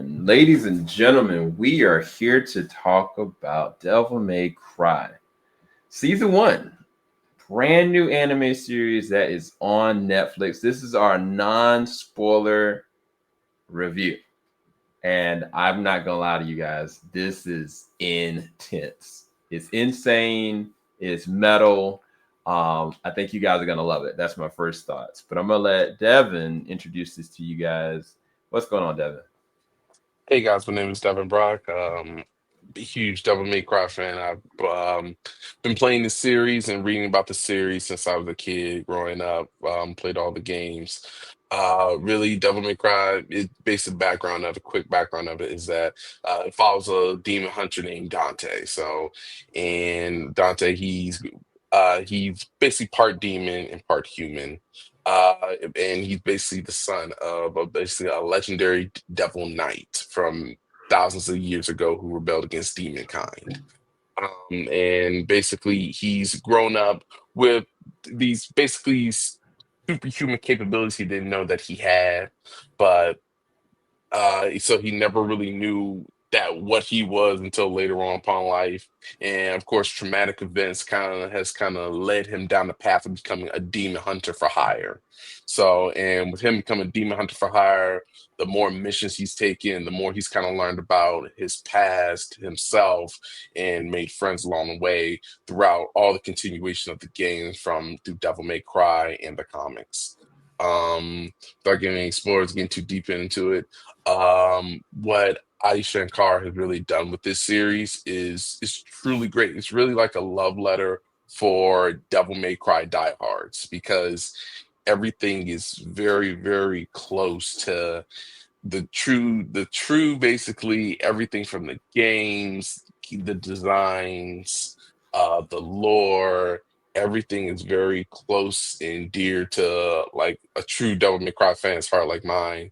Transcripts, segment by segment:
Ladies and gentlemen, we are here to talk about Devil May Cry Season 1. Brand new anime series that is on Netflix. This is our non-spoiler review. And I'm not going to lie to you guys, this is intense. It's insane. It's metal. I think you guys are going to love it. That's my first thoughts. But I'm going to let Devin introduce this to you guys. What's going on, Devin? Hey guys, my name is Devin Brock. A huge Devil May Cry fan. I've been playing the series and reading about the series since I was a kid growing up. Played all the games. Really, Devil May Cry. Basic background of it, quick background of it is that it follows a demon hunter named Dante. And Dante, he's basically part demon and part human. And he's basically the son of basically a legendary devil knight from thousands of years ago who rebelled against demonkind. And basically, he's grown up with these basically superhuman capabilities he didn't know that he had, but so he never really knew that what he was until later on upon life. And of course, traumatic events kind of led him down the path of becoming a demon hunter for hire. So, and with him becoming a demon hunter for hire, the more missions he's taken, the more he's kind of learned about his past, himself, and made friends along the way throughout all the continuation of the games from through Devil May Cry and the comics. Without getting any spoilers, getting too deep into it, what Adi Shankar has really done with this series is truly great. It's really like a love letter for Devil May Cry diehards because everything is very, very close to the true basically everything from the games, the designs, the lore, everything is very close and dear to like a true Devil May Cry fan's heart like mine.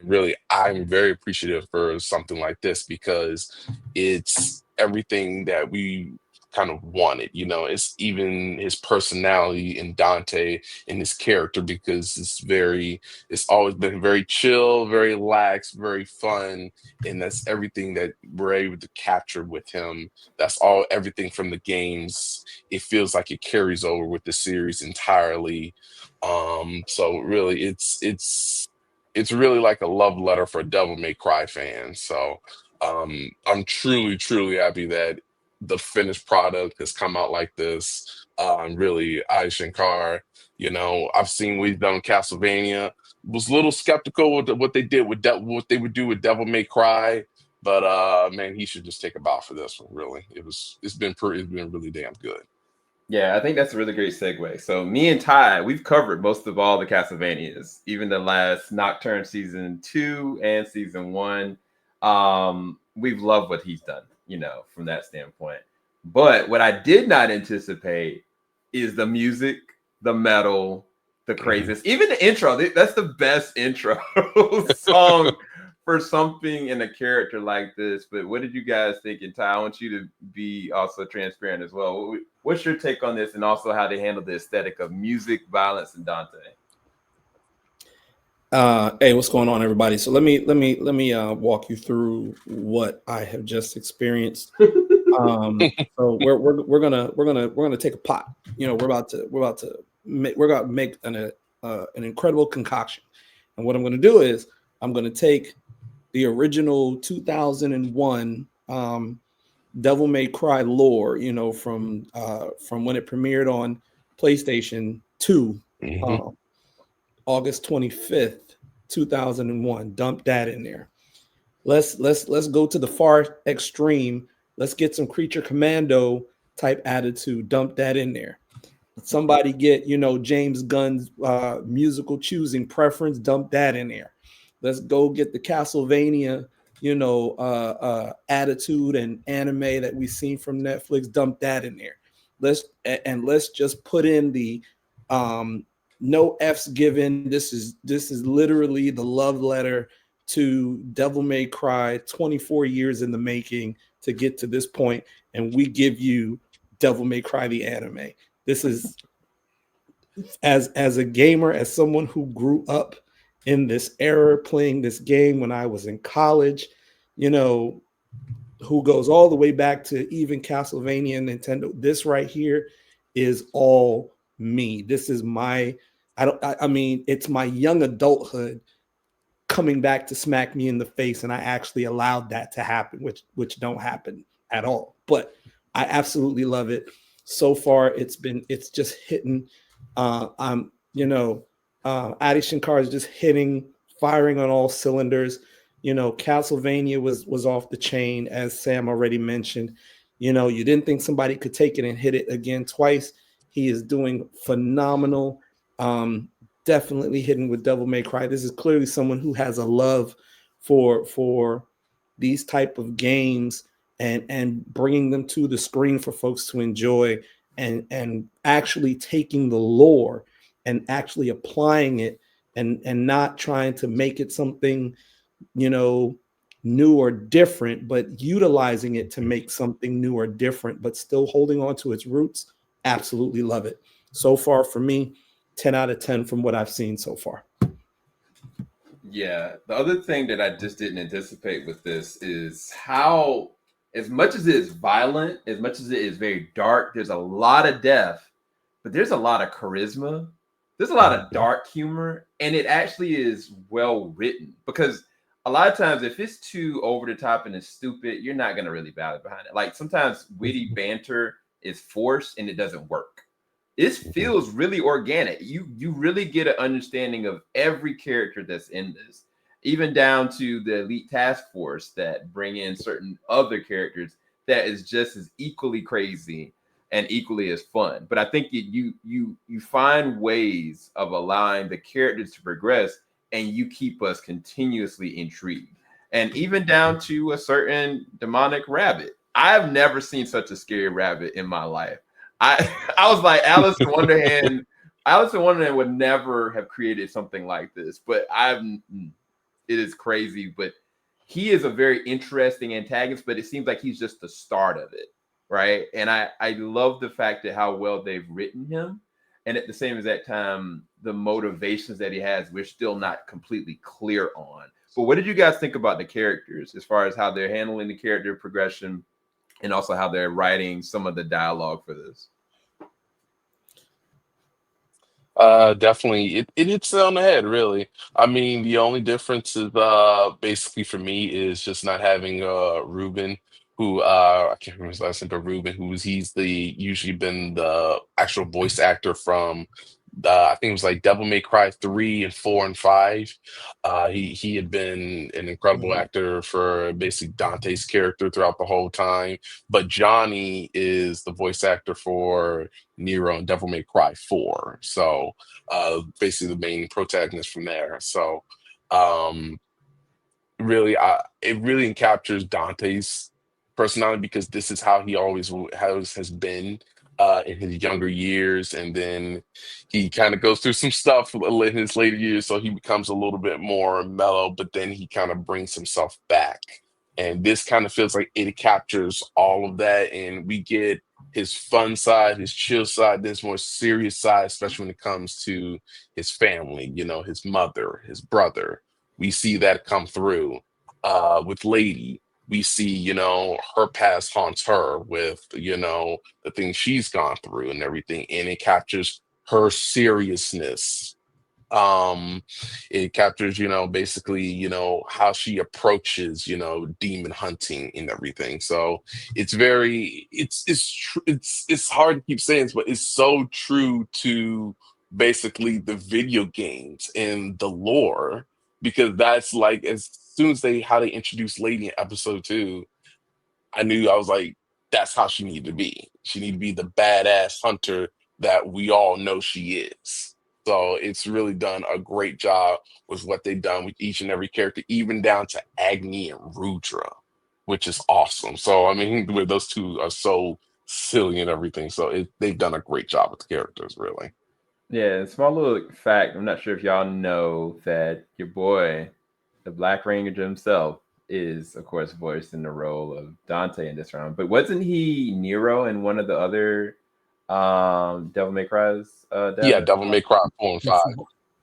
Really, I'm very appreciative for something like this because it's everything that we kind of wanted. It's even his personality in Dante and his character because it's always been very chill, very lax, very fun, and that's everything that we're able to capture with him. That's all everything from the games. It feels like it carries over with the series entirely. So really, it's really like a love letter for Devil May Cry fans. So I'm truly, truly happy that the finished product has come out like this. Really, Adi Shankar, I've seen what he's done with Castlevania. Was a little skeptical with what they did with what they would do with Devil May Cry, but man, he should just take a bow for this one. Really, it's been really damn good. Yeah, I think that's a really great segue. So me and Ty, we've covered most of all the Castlevanias, even the last Nocturne season 2 and season 1. We've loved what he's done, from that standpoint. But what I did not anticipate is the music, the metal, the Mhm. craziness. Even the intro, that's the best intro song for something in a character like this. But what did you guys think? And Ty, I want you to be also transparent as well. What's your take on this, and also how they handle the aesthetic of music, violence, and Dante? Hey, what's going on, everybody? So let me walk you through what I have just experienced. So we're gonna take a pot. We're about to make an incredible concoction, and what I'm gonna do is I'm gonna take the original 2001 Devil May Cry lore, from when it premiered on PlayStation 2, Mhm. uh, August 25th, 2001. Dump that in there. Let's go to the far extreme. Let's get some Creature Commando type attitude. Dump that in there. Somebody get, James Gunn's musical choosing preference. Dump that in there. Let's go get the Castlevania, attitude and anime that we've seen from Netflix. Dump that in there. Let's just put in the um, no F's given. This is literally the love letter to Devil May Cry. 24 years in the making to get to this point, and we give you Devil May Cry the anime. This is as a gamer, as someone who grew up in this era playing this game when I was in college, you know, who goes all the way back to even Castlevania and Nintendo. This right here is all me. This is my, I mean, it's my young adulthood coming back to smack me in the face, and I actually allowed that to happen, which don't happen at all. But I absolutely love it. So far, it's just hitting. I'm Adi Shankar is just hitting, firing on all cylinders. You know, Castlevania was off the chain, as Sam already mentioned. You know, you didn't think somebody could take it and hit it again twice. He is doing phenomenal. Definitely hitting with Devil May Cry. This is clearly someone who has a love for these type of games and bringing them to the screen for folks to enjoy, and actually taking the lore and actually applying it, and not trying to make it something, you know, new or different, but utilizing it to make something new or different, but still holding on to its roots. Absolutely love it. So far for me, 10 out of 10 from what I've seen so far. Yeah. The other thing that I just didn't anticipate with this is how, as much as it is violent, as much as it is very dark, there's a lot of death, but there's a lot of charisma. There's a lot of dark humor, and it actually is well written, because a lot of times if it's too over the top and it's stupid, you're not going to really value behind it. Like sometimes witty banter is forced and it doesn't work. This feels really organic. You really get an understanding of every character that's in this, even down to the elite task force that bring in certain other characters that is just as equally crazy and equally as fun. But I think you find ways of allowing the characters to progress, and you keep us continuously intrigued. And even down to a certain demonic rabbit. I've never seen such a scary rabbit in my life. I I was like Alice in Wonderland. Alice in Wonderland would never have created something like this, but it is crazy. But he is a very interesting antagonist, but it seems like he's just the start of it, right? And I love the fact that how well they've written him, and at the same exact time, the motivations that he has, we're still not completely clear on. But what did you guys think about the characters as far as how they're handling the character progression, and also how they're writing some of the dialogue for this? Definitely, it hits it on the head, really. I mean, the only difference is basically for me is just not having Ruben, who I can't remember his last name, but Ruben, he's the usually been the actual voice actor from I think it was like Devil May Cry 3 and 4 and 5. He had been an incredible Mhm. actor for basically Dante's character throughout the whole time. But Johnny is the voice actor for Nero and Devil May Cry 4. So basically the main protagonist from there. So um really it really captures Dante's personality, because this is how he has been in his younger years, and then he kind of goes through some stuff in his later years, so he becomes a little bit more mellow, but then he kind of brings himself back, and this kind of feels like it captures all of that, and we get his fun side, his chill side, this more serious side, especially when it comes to his family, his mother, his brother. We see that come through with Lady. We see, her past haunts her with, the things she's gone through and everything. And it captures her seriousness. Um, it captures, basically, how she approaches, demon hunting and everything. So it's very, it's hard to keep saying this, but it's so true to basically the video games and the lore, because that's like as soon as how they introduced Lady in episode 2, I was like, that's how she needed to be. She needed to be the badass hunter that we all know she is. So it's really done a great job with what they've done with each and every character, even down to Agni and Rudra, which is awesome. So I mean, where those two are so silly and everything. So they've done a great job with the characters, really. Yeah, small little fact. I'm not sure if y'all know that your boy, the Black Ranger himself, is of course voiced in the role of Dante in this round. But wasn't he Nero in one of the other Devil May Cry's Yeah, deaths? Devil May Cry 4 and 5.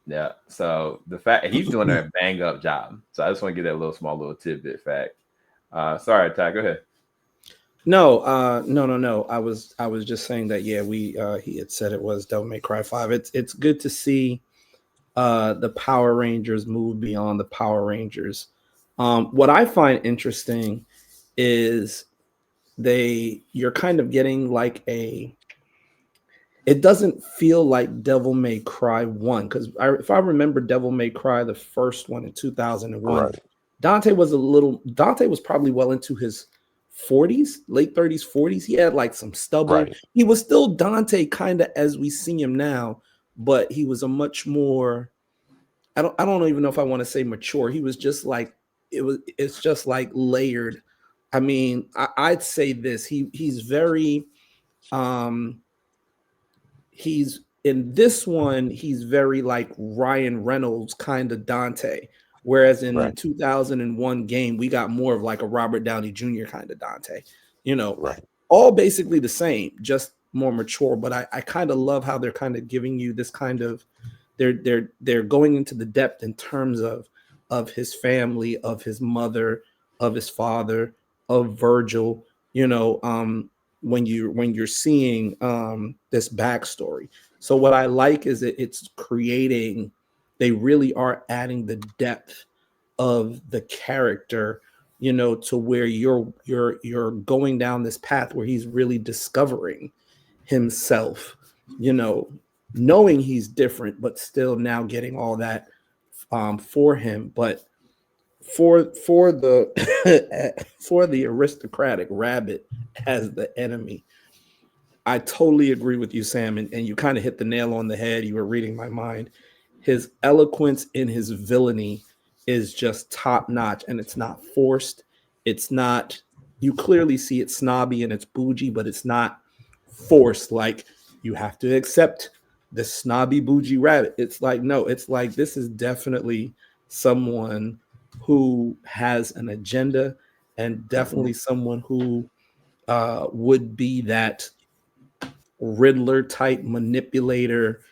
Yeah. So the fact he's doing a bang up job. So I just want to give that little tidbit fact. Sorry, Ty, go ahead. No. I was just saying that we he had said it was Devil May Cry 5. It's good to see the Power Rangers move beyond the Power Rangers. What I find interesting is you're kind of getting like it doesn't feel like Devil May Cry 1 because if I remember Devil May Cry, the first one in 2001, Right. Dante was probably well into his 40s, late 30s, 40s. He had like some stubble. Right. He was still Dante kind of as we see him now, but he was a much more, I don't even know if I want to say mature. He was just like, it's just like layered. I mean, I'd say this, he's very, he's in this one, he's very like Ryan Reynolds kind of Dante. Whereas in the Right. 2001 game, we got more of like a Robert Downey Jr. kind of Dante, Right. all basically the same, just more mature. But I kind of love how they're kind of giving you this kind of, they're going into the depth in terms of his family, of his mother, of his father, of Virgil, when you're seeing this backstory. So what I like is it's creating, they really are adding the depth of the character, to where you're going down this path where he's really discovering himself, knowing he's different, but still now getting all that for him. But for the for the aristocratic rabbit as the enemy, I totally agree with you, Sam, and you kind of hit the nail on the head. You were reading my mind. His eloquence in his villainy is just top notch, and it's not forced. It's not, you clearly see it's snobby and it's bougie, but it's not forced. Like, you have to accept the snobby bougie rabbit. It's like, no, it's like, this is definitely someone who has an agenda, and definitely someone who would be that Riddler type manipulator,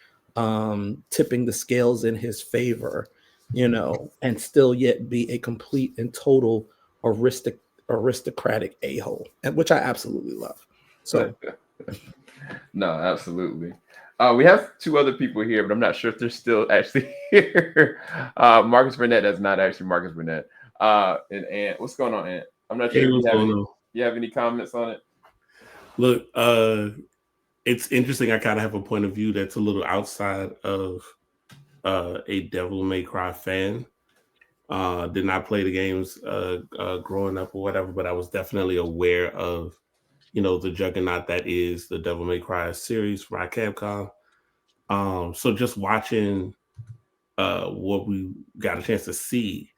tipping the scales in his favor, and still yet be a complete and total aristocratic a-hole, and which I absolutely love. So No, absolutely. We have two other people here, but I'm not sure if they're still actually here. Marcus Burnett, that's not actually Marcus Burnett. And Ant, what's going on, Ant? I'm not sure Hey, if what's going on? you have any comments on it. Look, it's interesting. I kind of have a point of view that's a little outside of a Devil May Cry fan. Did not play the games growing up or whatever, but I was definitely aware of, the juggernaut that is the Devil May Cry series from Capcom. So just watching what we got a chance to see,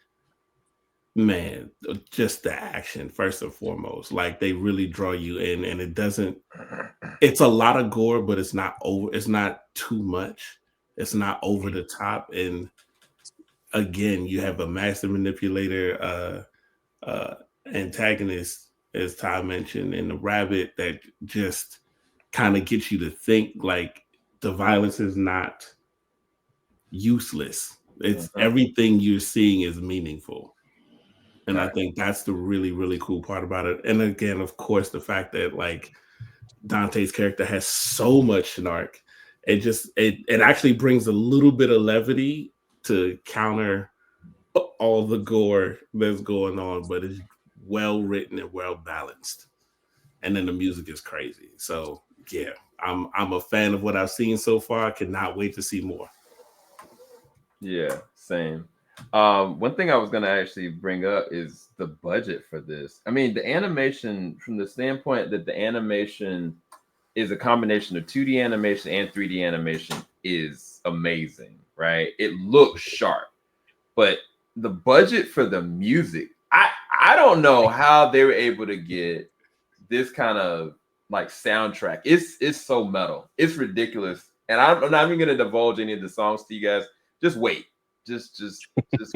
man, just the action first and foremost. Like, they really draw you in, and it's a lot of gore, but it's not too much. It's not over the top. And again, you have a master manipulator antagonist, as Ty mentioned, and the rabbit that just kind of gets you to think like the violence is not useless. It's everything you're seeing is meaningful. And I think that's the really, really cool part about it. And again, of course, the fact that like Dante's character has so much snark. It actually brings a little bit of levity to counter all the gore that's going on, but it's well written and well balanced. And then the music is crazy. So yeah, I'm a fan of what I've seen so far. I cannot wait to see more. Yeah, same. One thing I was gonna actually bring up is the budget for this. I mean, the animation, from the standpoint that the animation is a combination of 2D animation and 3D animation, is amazing, right? It looks sharp, but the budget for the music, I don't know how they were able to get this kind of like soundtrack. It's so metal. It's ridiculous. And I'm not even gonna divulge any of the songs to you guys. Just wait. Just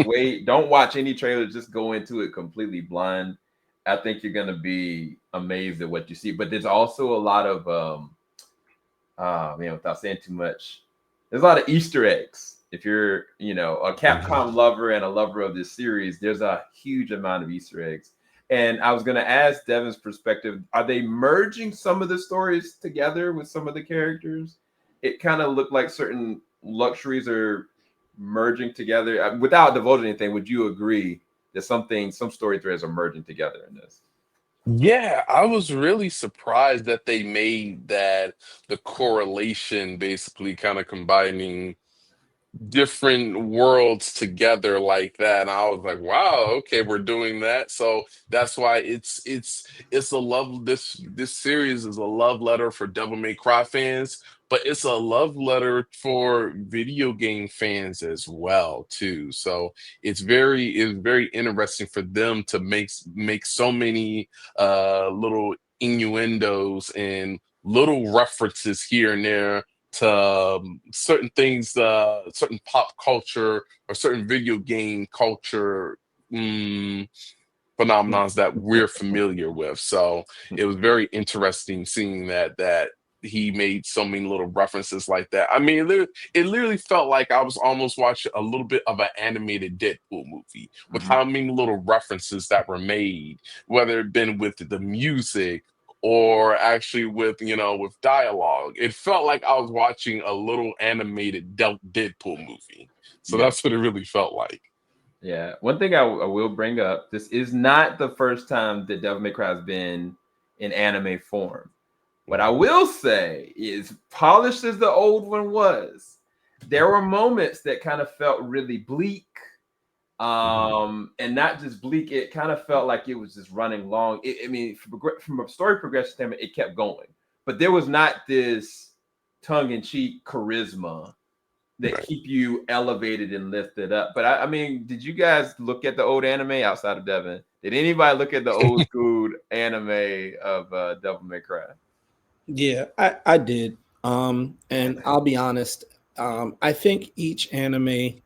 wait. Don't watch any trailer. Just go into it completely blind. I think you're gonna be amazed at what you see. But there's also a lot of without saying too much, there's a lot of Easter eggs If you're, a Capcom lover and a lover of this series, there's a huge amount of Easter eggs. And I was going to ask Devin's perspective, are they merging some of the stories together with some of the characters? It kind of looked like certain luxuries are merging together. Without divulging anything, would you agree that some story threads are merging together in this? Yeah, I was really surprised that they made that the correlation basically kind of combining different worlds together like that, and I was like, wow, okay, we're doing that. So that's why it's a love, this series is a love letter for Devil May Cry fans, but it's a love letter for video game fans as well too. So it's very interesting for them to make so many little innuendos and little references here and there to certain things, certain pop culture or certain video game culture phenomenons that we're familiar with. So it was very interesting seeing that he made so many little references like that. I mean, it literally felt like I was almost watching a little bit of an animated Deadpool movie with how many little references that were made, whether it been with the music or actually with with dialogue. It felt like I was watching a little animated Deadpool movie. So Yeah. that's what it really felt like. Yeah. One thing I will bring up, this is not the first time that Devil May Cry has been in anime form. What I will say is, polished as the old one was, there were moments that kind of felt really bleak. And not just bleak, it kind of felt like it was just running long. I mean, from a story progression standpoint, it kept going, but there was not this tongue-in-cheek charisma that Right. keep you elevated and lifted up. But I mean, did you guys look at the old anime outside of Devin? Did anybody look at the old school anime of Devil May Cry? Yeah, I did. And I'll be honest. I think each anime,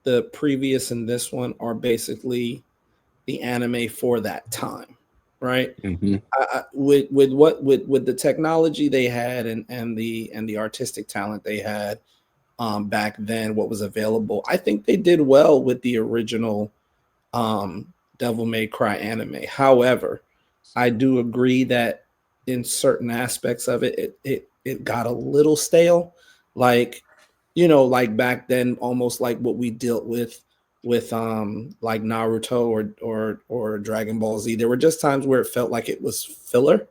the previous and this one, are basically the anime for that time, right? Hmm. With the technology they had and the artistic talent they had back then, what was available, I think they did well with the original Devil May Cry anime. However, I do agree that in certain aspects of it, it got a little stale. Like, like back then, almost like what we dealt with like Naruto or Dragon Ball Z. There were just times where it felt like it was filler,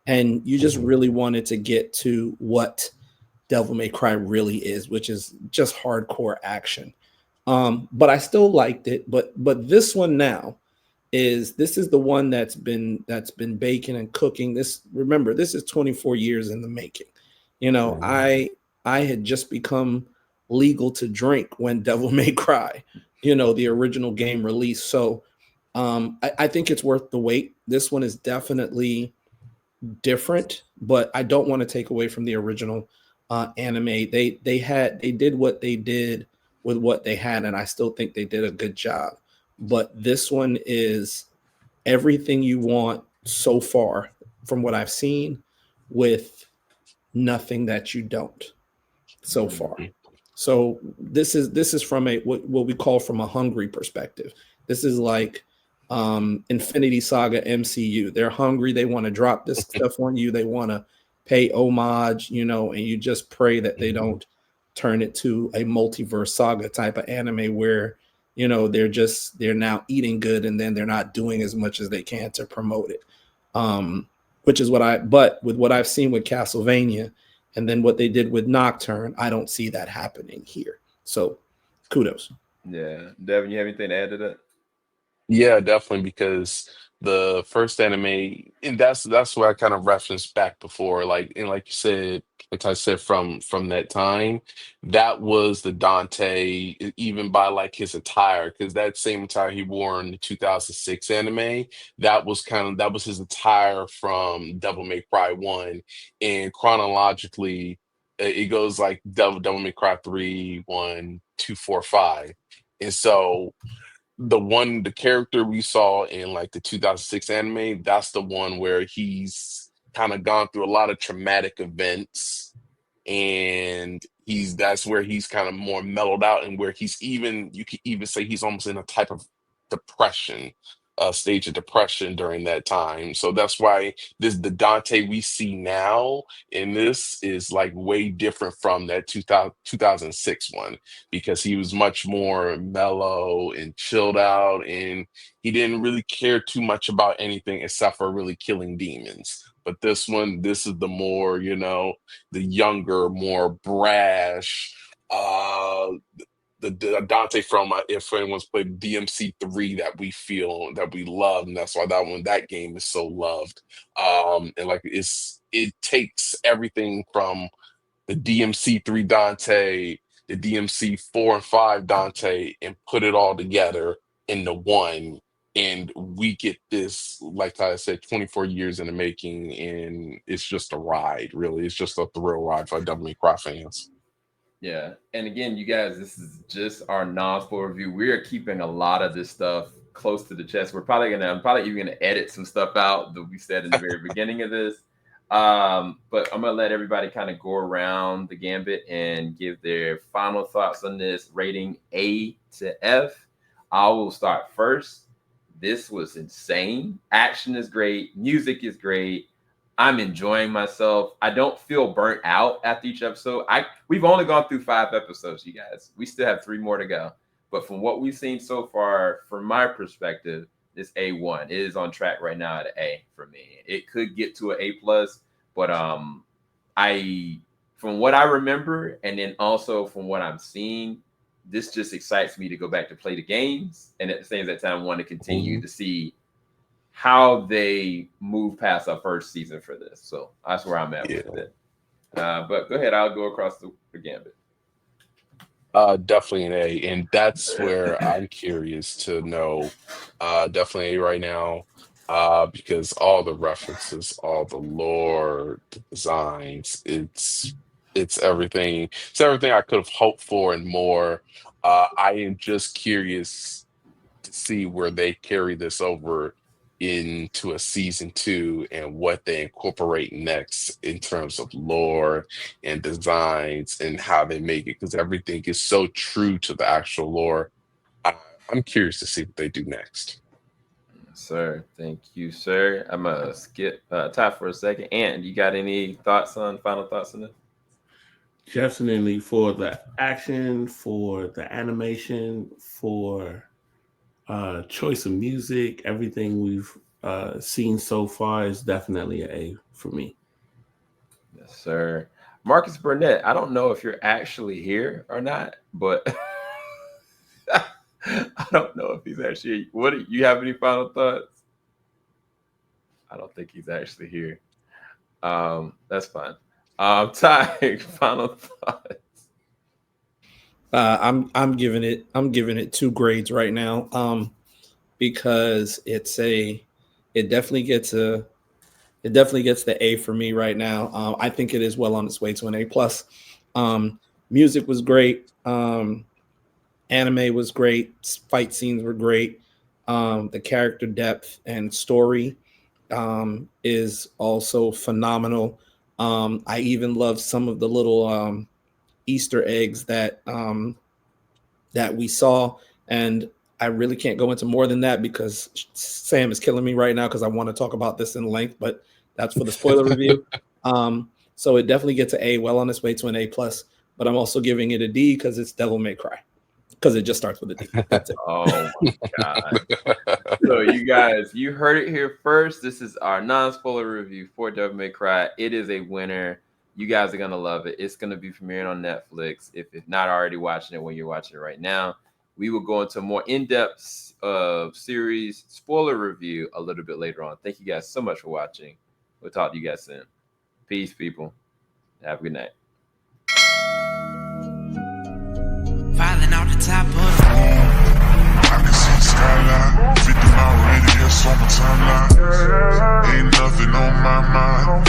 and you just really wanted to get to what Devil May Cry really is, which is just hardcore action. But I still liked it. But this one now this is the one that's been baking and cooking. Remember, this is 24 years in the making. I had just become legal to drink when Devil May Cry, the original game release. So I think it's worth the wait. This one is definitely different, but I don't want to take away from the original anime. They did what they did with what they had, and I still think they did a good job. But this one is everything you want so far from what I've seen, with nothing that you don't so far. So this is from a what we call from a hungry perspective. This is like Infinity Saga MCU. They're hungry. They want to drop this stuff on you. They want to pay homage, and you just pray that they don't turn it to a multiverse saga type of anime where they're now eating good and then they're not doing as much as they can to promote it. Which is but with what I've seen with Castlevania and then what they did with Nocturne, I don't see that happening here. So kudos. Yeah. Devin, you have anything to add to that? Yeah, definitely, because the first anime, and that's what I kind of referenced back before, like, and like you said, like I said, from that time, that was the Dante, even by like his attire, because that same attire he wore in the 2006 anime, that was his attire from Devil May Cry 1, and chronologically, it goes like Devil May Cry 3, 1, 2, 4, 5, and so the character we saw in like the 2006 anime, that's the one where he's kind of gone through a lot of traumatic events and that's where he's kind of more mellowed out, and where you could even say he's almost in a type of depression, stage of depression during that time. So that's why the Dante we see now in this is like way different from that 2006 one, because he was much more mellow and chilled out, and he didn't really care too much about anything except for really killing demons. But this is the more, the younger, more brash, the Dante from, if anyone's played DMC3, that we love, and that's why that game is so loved. And like it takes everything from the DMC3 Dante, the DMC4 and 5 Dante, and put it all together into one. And we get this, like I said, 24 years in the making, and it's just a ride, really. It's just a thrill ride for Devil May Cry fans. Yeah. And again, you guys, this is just our non-spoiler review. We are keeping a lot of this stuff close to the chest. I'm probably even gonna edit some stuff out that we said in the very beginning of this. But I'm gonna let everybody kind of go around the gambit and give their final thoughts on this, rating A to F. I will start first. This was insane. Action is great. Music is great. I'm enjoying myself. I don't feel burnt out after each episode. We've only gone through 5 episodes, you guys. We still have 3 more to go. But from what we've seen so far, from my perspective, it's A1. It is on track right now at an A for me. It could get to an A+, but from what I remember, and then also from what I'm seeing, this just excites me to go back to play the games, and at the same time want to continue to see how they move past our first season for this. So that's where I'm at with it. But go ahead, I'll go across the gambit. Definitely an A, and that's where I'm curious to know. Definitely A right now, because all the references, all the lore, the designs, it's everything. It's everything I could have hoped for and more. I am just curious to see where they carry this over into a season 2 and what they incorporate next in terms of lore and designs and how they make it, because everything is so true to the actual lore. I'm curious to see what they do next. Sir, thank you, sir. I'm gonna skip Ty for a second. And you got any final thoughts on this? Definitely for the action, for the animation, for choice of music, everything we've seen so far is definitely an A for me. Yes, sir. Marcus Burnett, I don't know if you're actually here or not, but I don't know if he's actually. You have any final thoughts? I don't think he's actually here. That's fine. Ty, final thoughts. I'm giving it 2 grades right now, because it definitely gets the A for me right now. I think it is well on its way to an A+. Music was great. Anime was great. Fight scenes were great. The character depth and story is also phenomenal. I even love some of the little Easter eggs that we saw, and I really can't go into more than that because Sam is killing me right now because I want to talk about this in length, but that's for the spoiler review. So it definitely gets an A, well on its way to an A+, but I'm also giving it a D because it's Devil May Cry, because it just starts with a D. That's it. Oh my God. So you guys, you heard it here first. This is our non-spoiler review for Devil May Cry. It is a winner. You guys are going to love it. It's going to be premiering on Netflix. If it's not already watching it when you're watching it right now, we will go into a more in-depth series spoiler review a little bit later on. Thank you guys so much for watching. We'll talk to you guys soon. Peace, people. Have a good night. Falling out the top of I can see the skyline, 50 mile radius on my timeline. Ain't nothing on my mind.